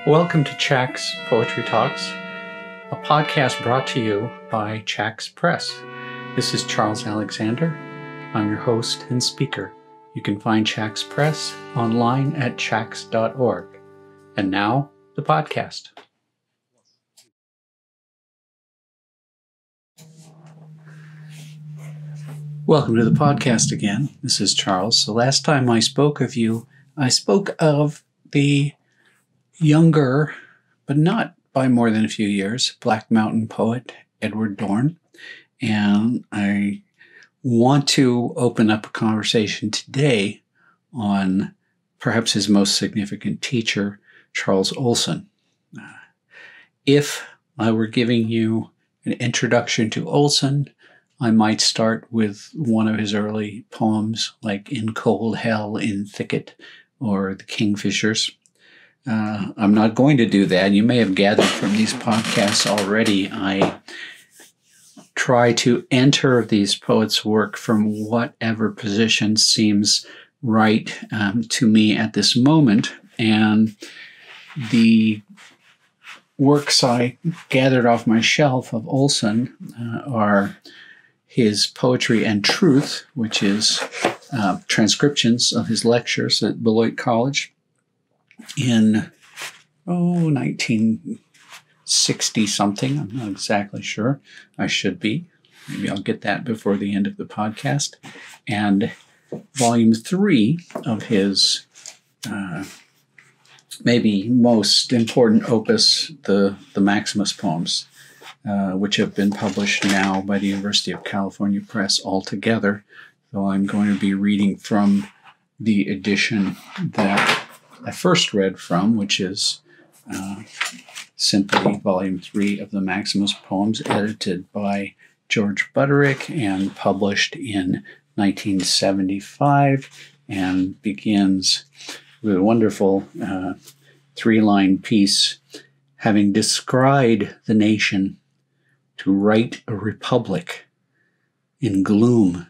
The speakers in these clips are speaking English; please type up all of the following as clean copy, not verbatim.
Welcome to Chax Poetry Talks, a podcast brought to you by Chax Press. This is Charles Alexander. I'm your host and speaker. You can find Chax Press online at chax.org. And now, the podcast. Welcome to the podcast again. This is Charles. The last time I spoke of you, I spoke of the younger, but not by more than a few years, Black Mountain poet Edward Dorn. And I want to open up a conversation today on perhaps his most significant teacher, Charles Olson. If I were giving you an introduction to Olson, I might start with one of his early poems, like In Cold Hell in Thicket or The Kingfishers. I'm not going to do that. You may have gathered from these podcasts already. I try to enter these poets' work from whatever position seems right to me at this moment. And the works I gathered off my shelf of Olson are his Poetry and Truth, which is transcriptions of his lectures at Beloit College in 1960-something. I'm not exactly sure. I should be. Maybe I'll get that before the end of the podcast. And volume 3 of his maybe most important opus, the Maximus poems, which have been published now by the University of California Press altogether. So I'm going to be reading from the edition that I first read from, which is simply volume 3 of the Maximus poems, edited by George Butterick and published in 1975, and begins with a wonderful 3-line piece: having descried the nation, to write a republic in gloom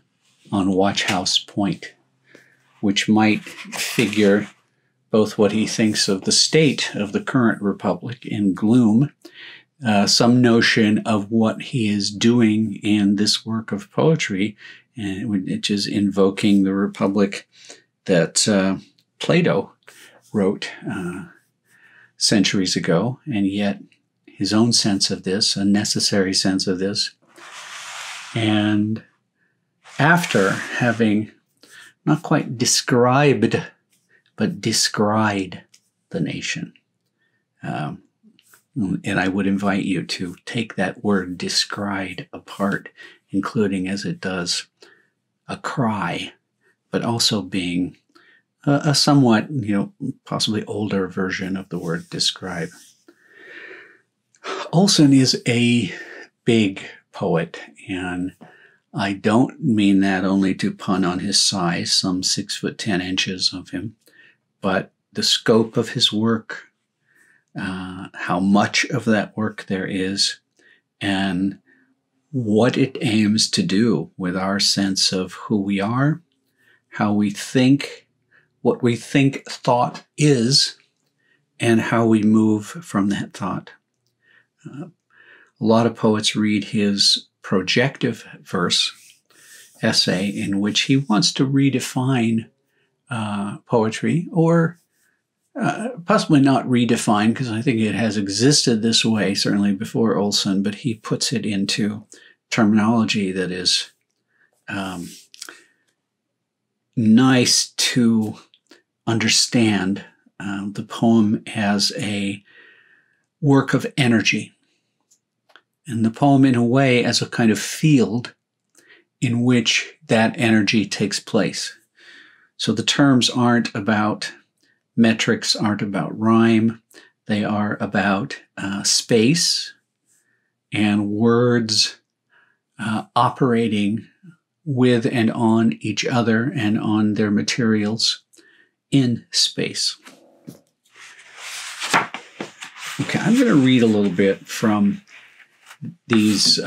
on Watchhouse Point, which might figure both what he thinks of the state of the current republic in gloom, some notion of what he is doing in this work of poetry, which is invoking the republic that Plato wrote centuries ago, and yet his own sense of this, a necessary sense of this. And after having not quite described, but descried the nation. And I would invite you to take that word descried apart, including, as it does, a cry, but also being a somewhat, possibly older version of the word describe. Olson is a big poet, and I don't mean that only to pun on his size, some 6'10" of him, but the scope of his work, how much of that work there is, and what it aims to do with our sense of who we are, how we think, what we think thought is, and how we move from that thought. A lot of poets read his projective verse essay, in which he wants to redefine poetry, or possibly not redefine, because I think it has existed this way, certainly before Olson, but he puts it into terminology that is nice to understand the poem as a work of energy, and the poem in a way as a kind of field in which that energy takes place. So the terms aren't about metrics, aren't about rhyme. They are about space and words operating with and on each other and on their materials in space. Okay, I'm going to read a little bit from these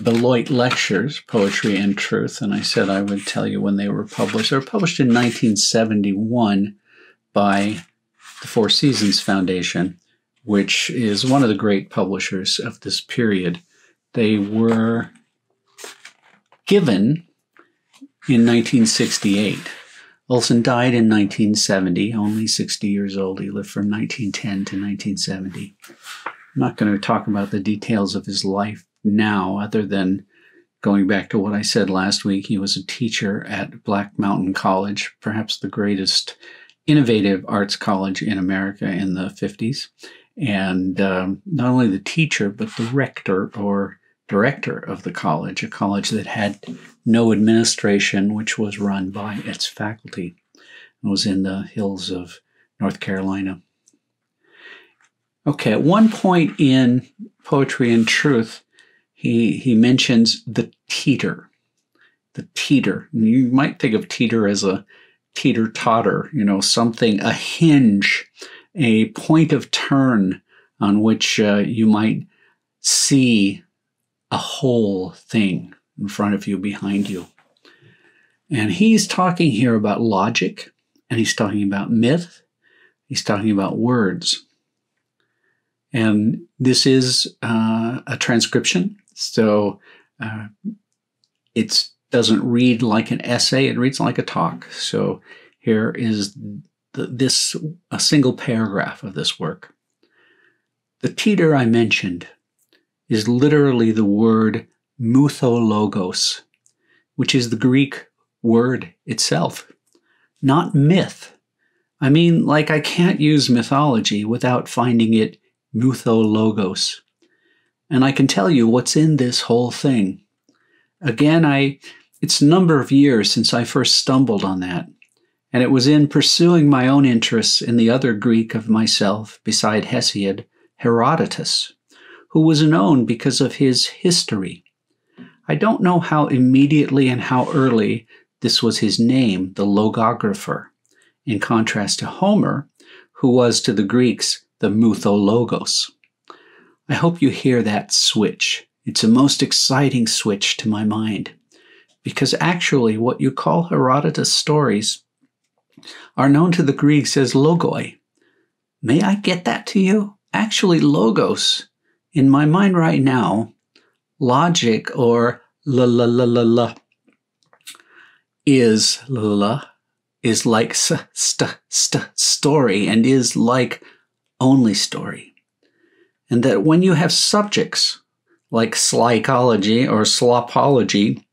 Beloit lectures, Poetry and Truth, and I said I would tell you when they were published. They were published in 1971 by the Four Seasons Foundation, which is one of the great publishers of this period. They were given in 1968. Olson died in 1970, only 60 years old. He lived from 1910 to 1970. I'm not going to talk about the details of his life now, other than going back to what I said last week. He was a teacher at Black Mountain College, perhaps the greatest innovative arts college in America in the 50s. And not only the teacher, but the rector or director of the college, a college that had no administration, which was run by its faculty. It was in the hills of North Carolina. Okay, at one point in Poetry and Truth, he mentions the teeter. The teeter. You might think of teeter as a teeter-totter, something, a hinge, a point of turn on which you might see a whole thing in front of you, behind you. And he's talking here about logic, and he's talking about myth, he's talking about words. And this is a transcription, so it doesn't read like an essay, it reads like a talk. So here is a single paragraph of this work. The teeter I mentioned is literally the word mythologos, which is the Greek word itself, not myth. I mean, like, I can't use mythology without finding it mythologos. And I can tell you what's in this whole thing. Again, it's a number of years since I first stumbled on that. And it was in pursuing my own interests in the other Greek of myself, beside Hesiod, Herodotus, who was known because of his history. I don't know how immediately and how early this was his name, the logographer, in contrast to Homer, who was to the Greeks the mythologos. I hope you hear that switch. It's a most exciting switch to my mind, because actually what you call Herodotus stories are known to the Greeks as logoi. May I get that to you? Actually, logos, in my mind right now, logic, or is like story, and is like only story. And that when you have subjects like slycology or slopology,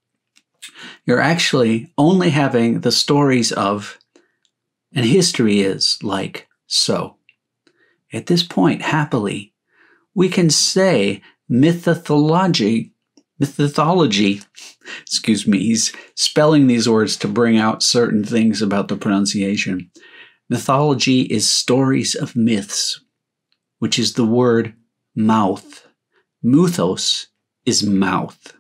you're actually only having the stories of, and history is like so. At this point, happily, we can say mythology, excuse me, he's spelling these words to bring out certain things about the pronunciation. Mythology is stories of myths, which is the word mouth. Mythos is mouth.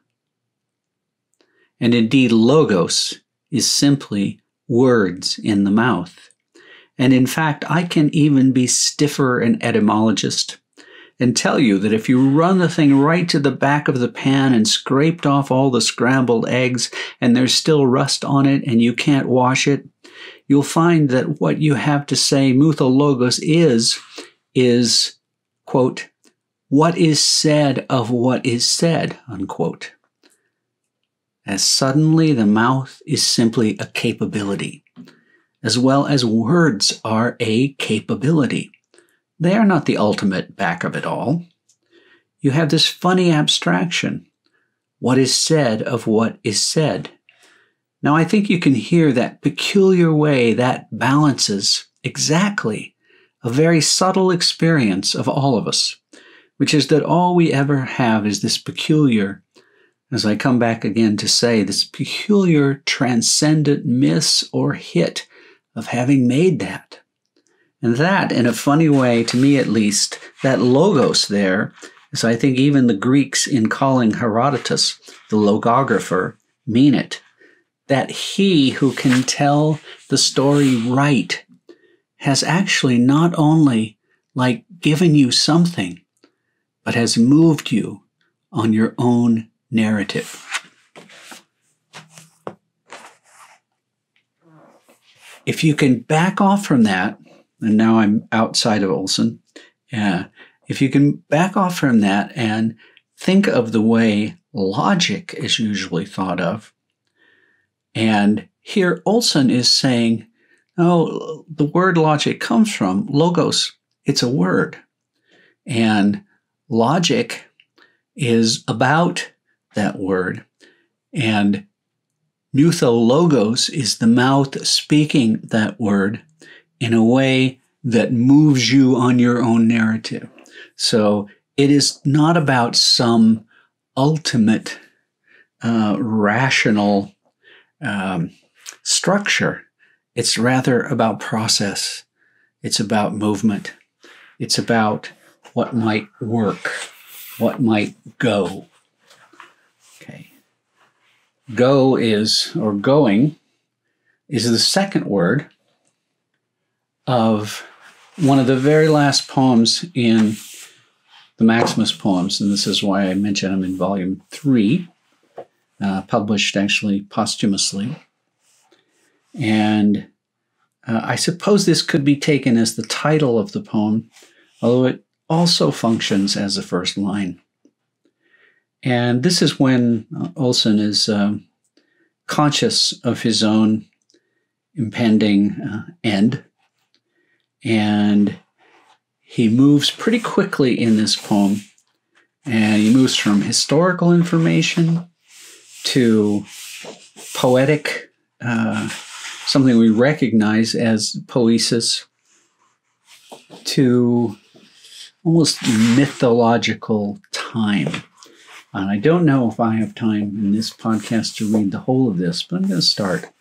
And indeed, logos is simply words in the mouth. And in fact, I can even be stiffer an etymologist and tell you that if you run the thing right to the back of the pan and scraped off all the scrambled eggs and there's still rust on it and you can't wash it, you'll find that what you have to say mythologos is, quote, what is said of what is said, unquote. As suddenly the mouth is simply a capability, as well as words are a capability. They are not the ultimate back of it all. You have this funny abstraction, what is said of what is said. Now I think you can hear that peculiar way that balances exactly a very subtle experience of all of us, which is that all we ever have is this peculiar, as I come back again to say, this peculiar transcendent miss or hit of having made that. And that, in a funny way, to me at least, that logos there, as I think even the Greeks in calling Herodotus the logographer mean it, that he who can tell the story right has actually not only like given you something, but has moved you on your own narrative. If you can back off from that and now I'm outside of Olson. If you can back off from that and think of the way logic is usually thought of, and here Olson is saying, oh, the word logic comes from logos. It's a word. And logic is about that word. And logos is the mouth speaking that word in a way that moves you on your own narrative. So it is not about some ultimate rational structure. It's rather about process. It's about movement. It's about what might work, what might go. Okay. Go is, or going, is the second word of one of the very last poems in the Maximus poems, and this is why I mention them in volume 3, published actually posthumously. And I suppose this could be taken as the title of the poem, although it also functions as the first line. And this is when Olson is conscious of his own impending end. And he moves pretty quickly in this poem. And he moves from historical information to poetic, something we recognize as poesis, to almost mythological time. And I don't know if I have time in this podcast to read the whole of this, but I'm going to start.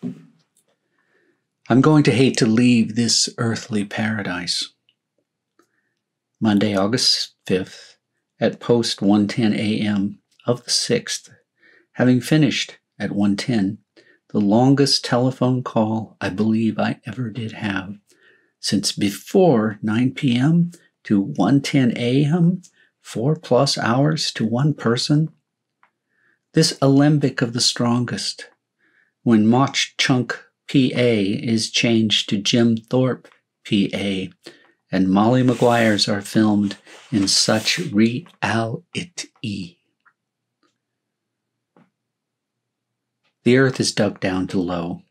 I'm going to hate to leave this earthly paradise. Monday, August 5th, at post 1:10 a.m. of the 6th, having finished at 1:10, the longest telephone call I believe I ever did have, since before 9 p.m. to 1:10 a.m., 4+ hours to one person. This alembic of the strongest, when Mach Chunk P.A. is changed to Jim Thorpe P.A., and Molly Maguires are filmed in such reality. The earth is dug down to low.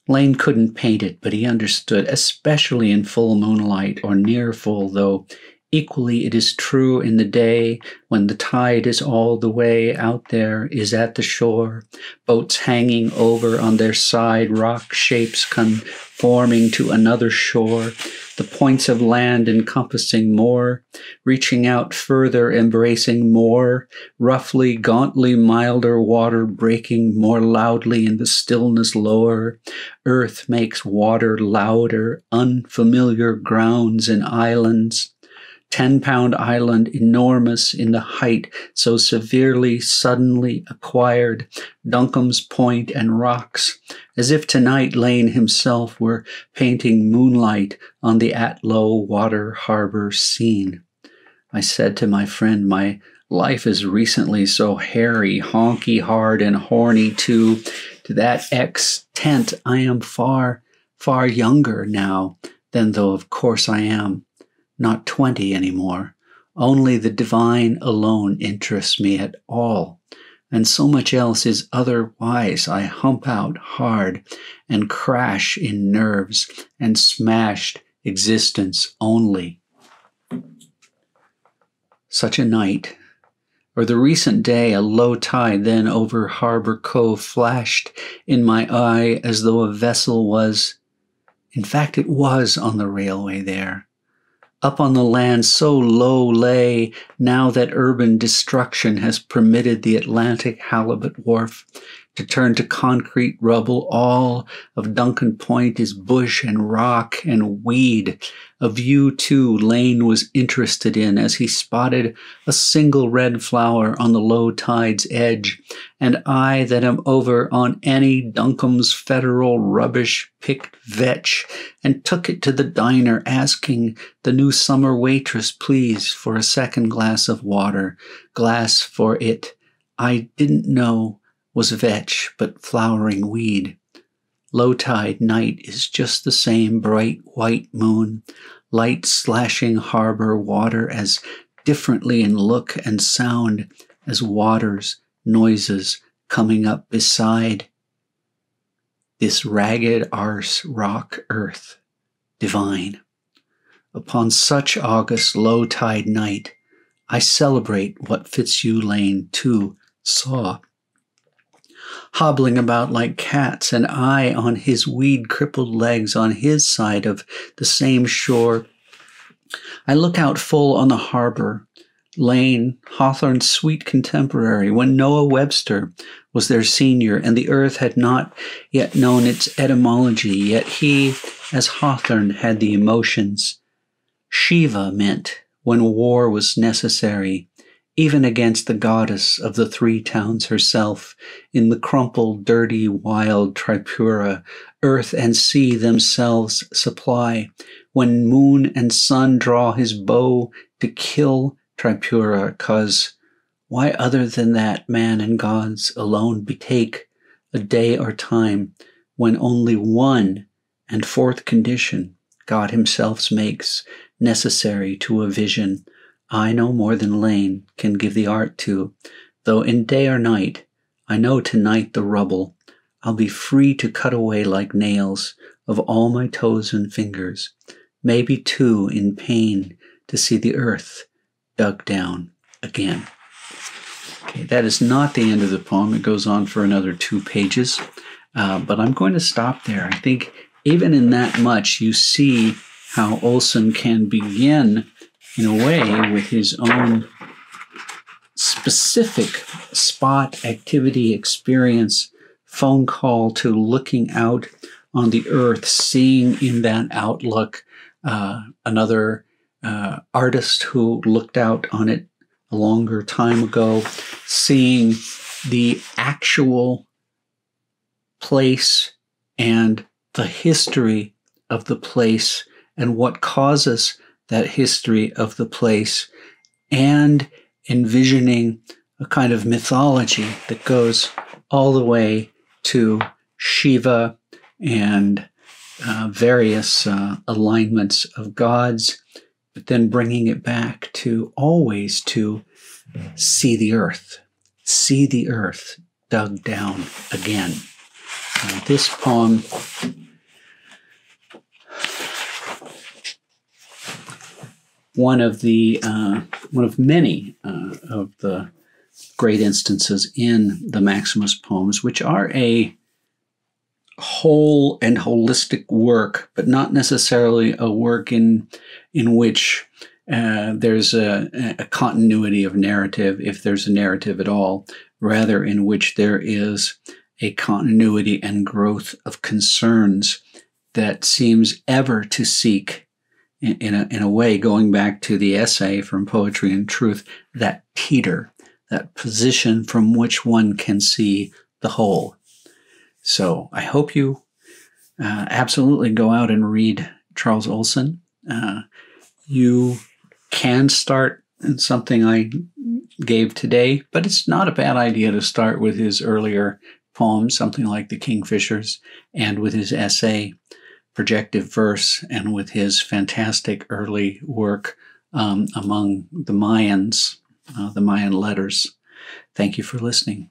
Lane couldn't paint it, but he understood, especially in full moonlight, or near full, though equally it is true in the day when the tide is all the way out there, is at the shore, boats hanging over on their side, rock shapes conforming to another shore, the points of land encompassing more, reaching out further, embracing more, roughly, gauntly, milder water breaking more loudly in the stillness lower. Earth makes water louder, unfamiliar grounds and islands. 10-pound island, enormous in the height, so severely, suddenly acquired, Duncombe's Point and rocks, as if tonight Lane himself were painting moonlight on the Atlow water harbor scene. I said to my friend, my life is recently so hairy, honky, hard, and horny to that extent I am far, far younger now than though of course I am. Not 20 anymore. Only the divine alone interests me at all, and so much else is otherwise. I hump out hard and crash in nerves and smashed existence only. Such a night, or the recent day, a low tide then over Harbor Cove flashed in my eye as though a vessel was, in fact it was on the railway there. Up on the land so low lay, now that urban destruction has permitted the Atlantic halibut wharf to turn to concrete rubble. All of Duncan Point is bush and rock and weed. A view, too, Lane was interested in as he spotted a single red flower on the low tide's edge, and I that am over on Annie Duncombe's federal rubbish picked vetch, and took it to the diner, asking the new summer waitress, please, for a second glass of water, glass for it I didn't know was vetch, but flowering weed. low tide night is just the same bright white moon, light slashing harbor water as differently in look and sound as waters, noises coming up beside this ragged arse rock earth, divine. Upon such August low tide night, I celebrate what Fitzhugh Lane too saw. Hobbling about like cats, and I on his weed-crippled legs on his side of the same shore. I look out full on the harbor, Lane, Hawthorne's sweet contemporary, when Noah Webster was their senior, and the earth had not yet known its etymology, yet he, as Hawthorne, had the emotions. Shiva meant when war was necessary, even against the goddess of the three towns herself, in the crumpled, dirty, wild Tripura, earth and sea themselves supply, when moon and sun draw his bow to kill Tripura, 'cause why other than that man and gods alone betake a day or time, when only one and fourth condition God himself makes necessary to a vision, I no more than Lane can give the art to, though in day or night, I know tonight the rubble, I'll be free to cut away like nails of all my toes and fingers, maybe too in pain to see the earth dug down again. Okay, that is not the end of the poem. It goes on for another 2 pages, but I'm going to stop there. I think even in that much, you see how Olson can begin, in a way, with his own specific spot, activity, experience, phone call to looking out on the earth, seeing in that outlook another artist who looked out on it a longer time ago, seeing the actual place and the history of the place and what causes that history of the place, and envisioning a kind of mythology that goes all the way to Shiva and various alignments of gods, but then bringing it back to always to see the earth dug down again. This poem one of many of the great instances in the Maximus poems, which are a whole and holistic work, but not necessarily a work in which there's a continuity of narrative, if there's a narrative at all, rather in which there is a continuity and growth of concerns that seems ever to seek, in a way, going back to the essay from Poetry and Truth, that teeter, that position from which one can see the whole. So I hope you absolutely go out and read Charles Olson. You can start in something I gave today, but it's not a bad idea to start with his earlier poems, something like The Kingfishers, and with his essay, Projective Verse, and with his fantastic early work among the Mayans, the Mayan letters. Thank you for listening.